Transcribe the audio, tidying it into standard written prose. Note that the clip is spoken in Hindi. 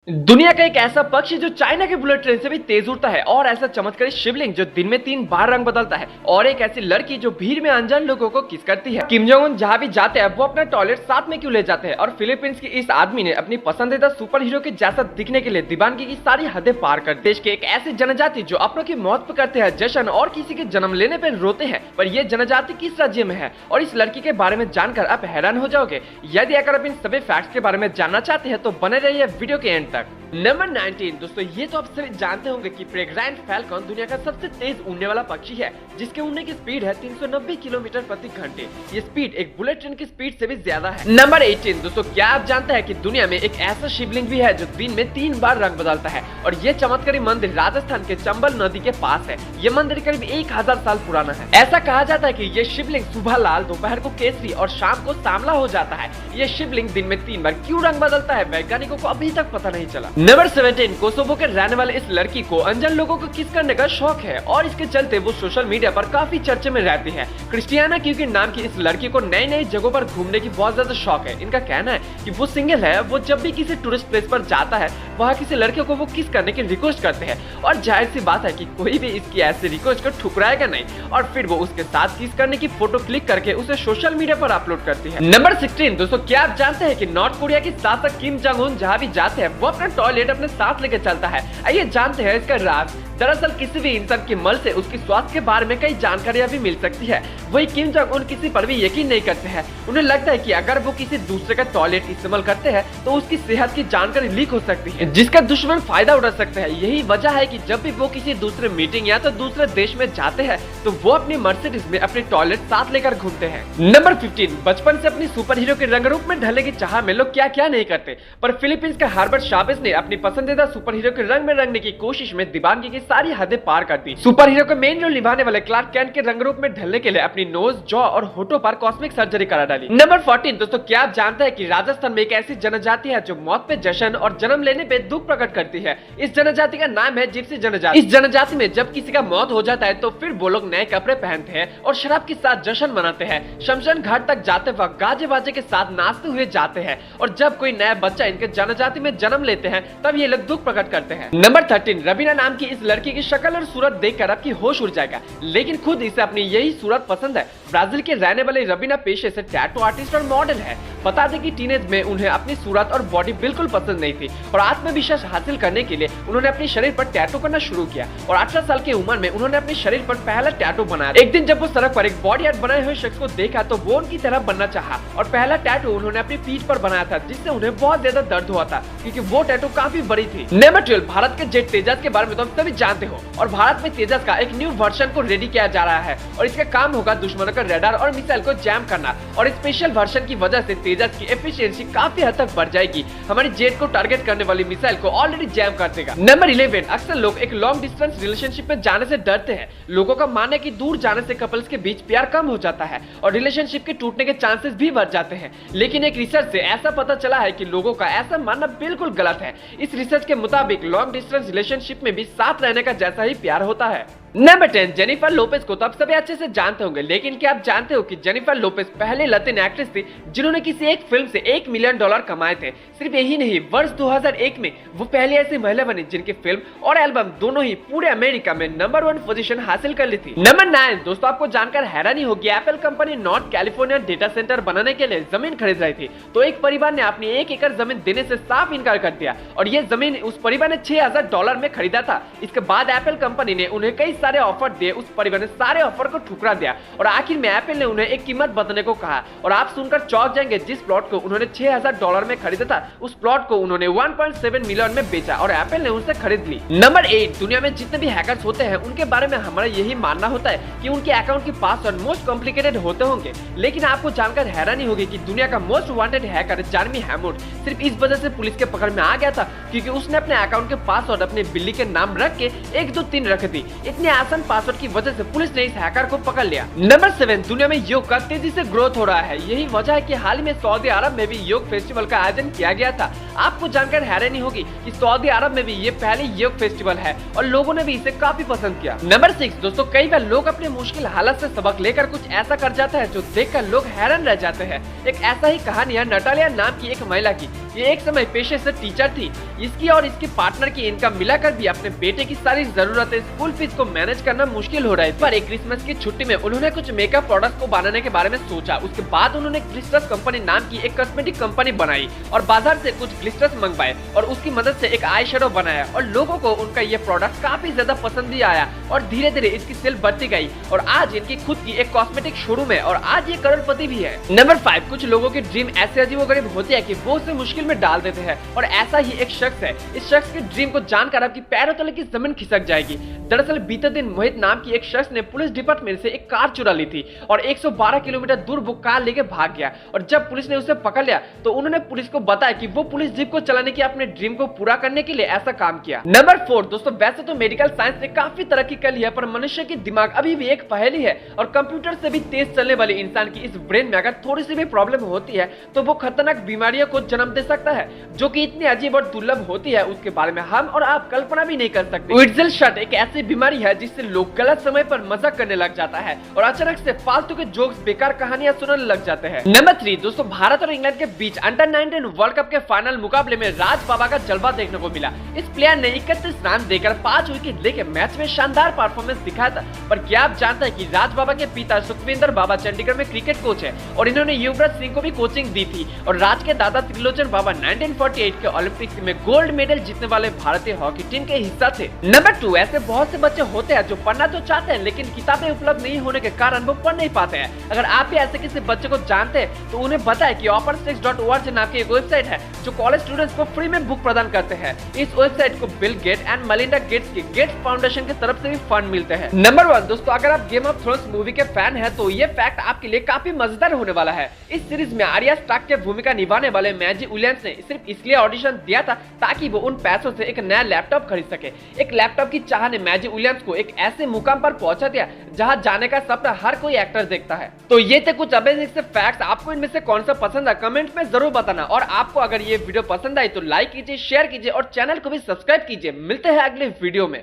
दुनिया का एक ऐसा पक्षी जो चाइना के बुलेट ट्रेन से भी तेज उड़ता है, और ऐसा चमत्कारी शिवलिंग जो दिन में 3 बार रंग बदलता है, और एक ऐसी लड़की जो भीड़ में अनजान लोगों को किस करती है। किम जोंग उन जहाँ भी जाते हैं वो अपना टॉयलेट साथ में क्यों ले जाते हैं, और फिलीपींस की इस आदमी ने अपनी पसंदीदा सुपर हीरो के जैसा दिखने के लिए दीवानगी की सारी हदें पार कर। देश के एक ऐसी जनजाति जो अपनों की मौत पर करते हैं जश्न और किसी के जन्म लेने पर रोते हैं, पर यह जनजाति किस राज्य में है और इस लड़की के बारे में जानकर आप हैरान हो जाओगे। यदि अगर आप इन सभी फैक्ट्स के बारे में जानना चाहते हैं तो बने रहिए वीडियो के एंड तक। नंबर 19 दोस्तों, ये तो आप सभी जानते होंगे कि पेरेग्राइन फैल्कन दुनिया का सबसे तेज उड़ने वाला पक्षी है, जिसके उड़ने की स्पीड है 390 किलोमीटर प्रति घंटे। ये स्पीड एक बुलेट ट्रेन की स्पीड से भी ज्यादा है। नंबर 18 दोस्तों, क्या आप जानते हैं कि दुनिया में एक ऐसा शिवलिंग भी है जो दिन में 3 बार रंग बदलता है, और ये चमत्कारी मंदिर राजस्थान के चंबल नदी के पास है। ये मंदिर करीब 1000 साल पुराना है। ऐसा कहा जाता है कि ये शिवलिंग सुबह लाल, दोपहर को केसरी और शाम को सांवला हो जाता है। ये शिवलिंग दिन में 3 बार क्यों रंग बदलता है, वैज्ञानिकों को अभी तक पता नहीं चला। नंबर 17 कोसोवो के रहने वाले इस लड़की को अनजान लोगों को किस करने का शौक है, और इसके चलते वो सोशल मीडिया पर काफी चर्चे में रहती है। क्रिस्टियाना क्योंकि नाम की इस लड़की को नई नई जगहों पर घूमने की बहुत ज्यादा शौक है। इनका कहना है कि वो सिंगल है, वो जब भी किसी टूरिस्ट प्लेस पर जाता है वहाँ किसी लड़के को वो किस करने की रिक्वेस्ट करते हैं, और जाहिर सी बात है कि कोई भी इसकी ऐसी रिक्वेस्ट को ठुकराएगा नहीं, और फिर वो उसके साथ किस करने की फोटो क्लिक करके उसे सोशल मीडिया पर अपलोड करती है। नंबर 16 दोस्तों, क्या आप जानते हैं कि नॉर्थ कोरिया की शासक किम जोंग उन जहाँ भी जाते हैं वो अपना टॉयलेट अपने साथ लेके चलता है। आइए जानते हैं इसका राज। दरअसल किसी भी इंसान के मल से उसकी स्वास्थ्य के बारे में कई जानकारियां भी मिल सकती है। वही किम जोंग उन किसी पर भी यकीन नहीं करते हैं। उन्हें लगता है कि अगर वो किसी दूसरे का टॉयलेट इस्तेमाल करते हैं तो उसकी सेहत की जानकारी लीक हो सकती है, जिसका दुश्मन फायदा उठा सकते हैं। यही वजह है कि जब भी वो किसी दूसरे मीटिंग या तो दूसरे देश में जाते हैं तो वो अपनी मर्सिडीज में अपने टॉयलेट साथ लेकर घूमते हैं। नंबर 15 बचपन से अपनी सुपर हीरो के रंग रूप में ढलने की चाह में लोग क्या क्या नहीं करते, पर फिलीपींस का हर्बर्ट चावेज ने अपनी पसंदीदा सुपर हीरो के रंग में रंगने की कोशिश में दीवानगी की सारी हदें पार कर दी। सुपर हीरो को मेन रोल निभाने वाले क्लार्क कैंट के रंग रूप में ढलने के लिए अपनी नोज, जॉ और होठों पर कॉस्मिक सर्जरी करा डाली। नंबर 14 दोस्तों, क्या आप जानते हैं कि राजस्थान में एक ऐसी जनजाति है जो मौत पे जश्न और जन्म लेने पे दुख प्रकट करती है। इस जनजाति का नाम है जिप्सी जनजाति। इस जनजाति में जब किसी का मौत हो जाता है तो फिर वो लोग नए कपड़े पहनते हैं और शराब के साथ जश्न मनाते हैं। शमशान घाट तक जाते वक्त गाजे बाजे के साथ नाचते हुए जाते हैं, और जब कोई नया बच्चा इनके जनजाति में जन्म लेते हैं तब ये लोग दुख प्रकट करते हैं। नंबर 13 रवीना नाम की इस लड़की की शक्ल और सूरत देखकर आपकी होश उड़ जाएगा, लेकिन खुद इसे अपनी यही सूरत पसंद है। ब्राजील के रहने वाले रवीना पेशे से टैटू आर्टिस्ट और मॉडल है। बता दें कि टीनेज में उन्हें अपनी सूरत और बॉडी बिल्कुल पसंद नहीं थी, और आत्मविश्वास हासिल करने के लिए उन्होंने अपने शरीर पर टैटू करना शुरू किया, और 18 साल की उम्र में उन्होंने अपने शरीर पर पहला टैटू बनाया। एक दिन जब वो सड़क पर एक बॉडी आर्ट बनाए हुए शख्स को देखा तो वो उनकी तरह बनना चाहा, और पहला टैटू उन्होंने अपनी पीठ पर बनाया था, जिससे उन्हें बहुत ज्यादा दर्द हुआ था क्योंकि वो टैटू काफी बड़ी थी। नंबर 12 भारत के जेट तेजस के बारे में तो आप सभी जानते हो, और भारत में तेजस का एक न्यू वर्जन को रेडी किया जा रहा है, और इसका काम होगा दुश्मनों का रडार और मिसाइल को जैम करना। और स्पेशल वर्जन की वजह से तेजस की एफिशिएंसी काफी हद तक बढ़ जाएगी। हमारी जेट को टारगेट करने वाली मिसाइल को ऑलरेडी जैम कर देगा। नंबर 11 अक्सर लोग एक लॉन्ग डिस्टेंस रिलेशनशिप में जाने से डरते हैं। लोगों का मानना है कि दूर जाने से कपल्स के बीच प्यार कम हो जाता है और रिलेशनशिप के टूटने के चांसेस भी बढ़ जाते हैं, लेकिन एक रिसर्च से ऐसा पता चला है कि लोगों का ऐसा मानना बिल्कुल गलत है। इस रिसर्च के मुताबिक लॉन्ग डिस्टेंस रिलेशनशिप में भी साथ रहने का जैसा ही प्यार होता है। नंबर 10 जेनिफर लोपेज को तो आप सभी अच्छे से जानते होंगे, लेकिन क्या आप जानते हो कि जेनिफर लोपेज पहले लतीन एक्ट्रेस थी जिन्होंने किसी एक फिल्म से $1 मिलियन कमाए थे। सिर्फ यही नहीं, वर्ष 2001 में वो पहली ऐसी महिला बनी जिनकी फिल्म और एल्बम दोनों ही पूरे अमेरिका में नंबर 1 पोजीशन हासिल कर ली थी। नंबर 9 दोस्तों, आपको जानकर हैरानी होगी, Apple company north California data centre बनाने के लिए जमीन खरीद रही थी, तो एक परिवार ने अपनी 1 एकड़ जमीन देने से साफ इनकार कर दिया, और ये जमीन उस परिवार ने $6000 में खरीदा था। इसके बाद एप्पल कंपनी ने उन्हें कई सारे ऑफर दिए, उस परिवार ने सारे ऑफर को ठुकरा दिया, और आखिर में एप्पल ने उन्हें एक कीमत बताने को कहा, और आप सुनकर चौंक जाएंगे, जिस प्लॉट को उन्होंने $6000 में खरीदा था उस प्लॉट को उन्होंने 1.7 मिलियन में बेचा, और एप्पल ने उनसे खरीद ली। नंबर 8 दुनिया में जितने भी हैकर्स होते हैं उनके बारे में हमारा यही मानना होता है कि उनके अकाउंट के पासवर्ड मोस्ट कॉम्प्लिकेटेड होते होंगे, लेकिन आपको जानकर हैरानी होगी कि दुनिया का मोस्ट वांटेड हैकर जेरेमी हैमोड सिर्फ इस वजह से पुलिस के पकड़ में आ गया था क्योंकि उसने अपने अकाउंट के पासवर्ड अपने बिल्ली के नाम रख के 1 2 3 रख दी। इतने आसान पासवर्ड की वजह से पुलिस ने इस हैकर को पकड़ लिया। नंबर 7 दुनिया में योग का तेजी से ग्रोथ हो रहा है। यही वजह है कि हाल ही में सऊदी अरब में भी योग फेस्टिवल का आयोजन किया गया था। आपको जानकर हैरानी होगी कि सऊदी अरब में भी ये पहले योग फेस्टिवल है और लोगों ने भी इसे काफी पसंद किया। नंबर 6 दोस्तों, कई बार लोग अपने मुश्किल हालत से सबक लेकर कुछ ऐसा कर जाता है जो देखकर लोग हैरान रह जाते हैं। एक ऐसा ही कहानी है नटालिया नाम की एक महिला की। ये एक समय पेशे से टीचर थी। इसकी और इसके पार्टनर की इनकम मिलाकर भी अपने बेटे की सारी जरूरतें, स्कूल फीस को मैनेज करना मुश्किल हो रहा है। पर एक क्रिसमस की छुट्टी में उन्होंने कुछ मेकअप प्रोडक्ट को बनाने के बारे में सोचा। उसके बाद उन्होंने ग्लिस्टर्स कंपनी नाम की एक कॉस्मेटिक कंपनी बनाई और बाजार से कुछ ग्लिस्टर्स मंगवाए और उसकी मदद से एक आई शेडो बनाया और लोगों को उनका ये प्रोडक्ट काफी ज्यादा पसंद भी आया और धीरे धीरे इसकी सेल बढ़ती गई और आज इनकी खुद की एक कॉस्मेटिक शोरूम है और आज ये करोड़पति भी है। नंबर 5, कुछ लोगों की ड्रीम ऐसे अजीबोगरीब होती है कि वो उसे मुश्किल में डाल देते हैं और ऐसा ही एक शख्स है। इस शख्स की ड्रीम को जानकर आपकी पैरों तले की जमीन खिसक जाएगी। दरअसल बीते दिन मोहित नाम की एक शख्स ने पुलिस डिपार्टमेंट से एक कार चुरा ली थी और 112 किलोमीटर दूर वो कार लेके भाग गया और जब पुलिस ने उसे पकड़ लिया तो उन्होंने पुलिस को बताया कि वो पुलिस जीप को चलाने की अपने ड्रीम को पूरा करने के लिए ऐसा काम किया। नंबर 4, दोस्तों वैसे तो मेडिकल साइंस ने काफी तरक्की कर ली है पर मनुष्य की दिमाग अभी भी एक पहेली है और कंप्यूटर से भी तेज चलने वाले इंसान की इस ब्रेन में अगर थोड़ी सी भी प्रॉब्लम होती है तो वो खतरनाक बीमारियों को जन्म दे सकता है जो कि इतनी अजीब और दुर्लभ होती है उसके बारे में हम और आप कल्पना भी नहीं कर सकते। विट्जेल शट एक ऐसी बीमारी है जिससे लोग गलत समय पर मजाक करने लग जाता है और अचानक से फालतू के जोक्स, बेकार कहानियां सुनाने लग जाते हैं। नंबर 3, दोस्तों भारत और इंग्लैंड के बीच अंडर 19 वर्ल्ड कप के फाइनल मुकाबले में राज बाबा का जलवा देखने को मिला। इस प्लेयर ने 31 रन देकर 5 विकेट लेकर मैच में शानदार परफॉर्मेंस दिखाया था। पर क्या आप जानते हैं कि राज बाबा के पिता सुखविंदर बाबा चंडीगढ़ में क्रिकेट कोच है और इन्होंने युवराज सिंह को भी कोचिंग दी थी और राज के दादा त्रिलोचन बाबा 1948 के ओलंपिक्स में गोल्ड मेडल जीतने वाले भारतीय हॉकी टीम के हिस्सा थे। नंबर 2, ऐसे बहुत से बच्चे होते हैं जो पढ़ना तो चाहते हैं लेकिन किताबें उपलब्ध नहीं होने के कारण वो पढ़ नहीं पाते हैं। अगर आप भी ऐसे किसी बच्चे को जानते हैं तो उन्हें बताएं कि open6.org नाम की एक वेबसाइट है जो कॉलेज स्टूडेंट्स को फ्री में बुक प्रदान करते हैं। इस वेबसाइट को Bill Gate and Melinda Gates की गेट्स फाउंडेशन की तरफ से भी फंड मिलते हैं। नंबर 1, दोस्तों अगर आप गेम ऑफ थ्रोन्स मूवी के फैन हैं तो ये फैक्ट आपके लिए काफी मजेदार होने वाला है। इस सीरीज में आर्या स्टार्क की भूमिका निभाने वाले मैजी विलियम्स ने सिर्फ इसलिए ऑडिशन दिया था ताकि वो उन पैसों से एक नया लैपटॉप खरीद सके। एक लैपटॉप की चाह ने मैजी विलियम्स को एक ऐसे मुकाम पर पहुंचा दिया जहां जाने का सपना हर कोई एक्टर देखता है। तो ये थे कुछ अमेजिंग से फैक्ट्स। आपको इनमें से कौन सा पसंद है कमेंट में जरूर बताना और आपको अगर ये वीडियो पसंद आई तो लाइक कीजिए, शेयर कीजिए और चैनल को भी सब्सक्राइब कीजिए। मिलते हैं अगले वीडियो में।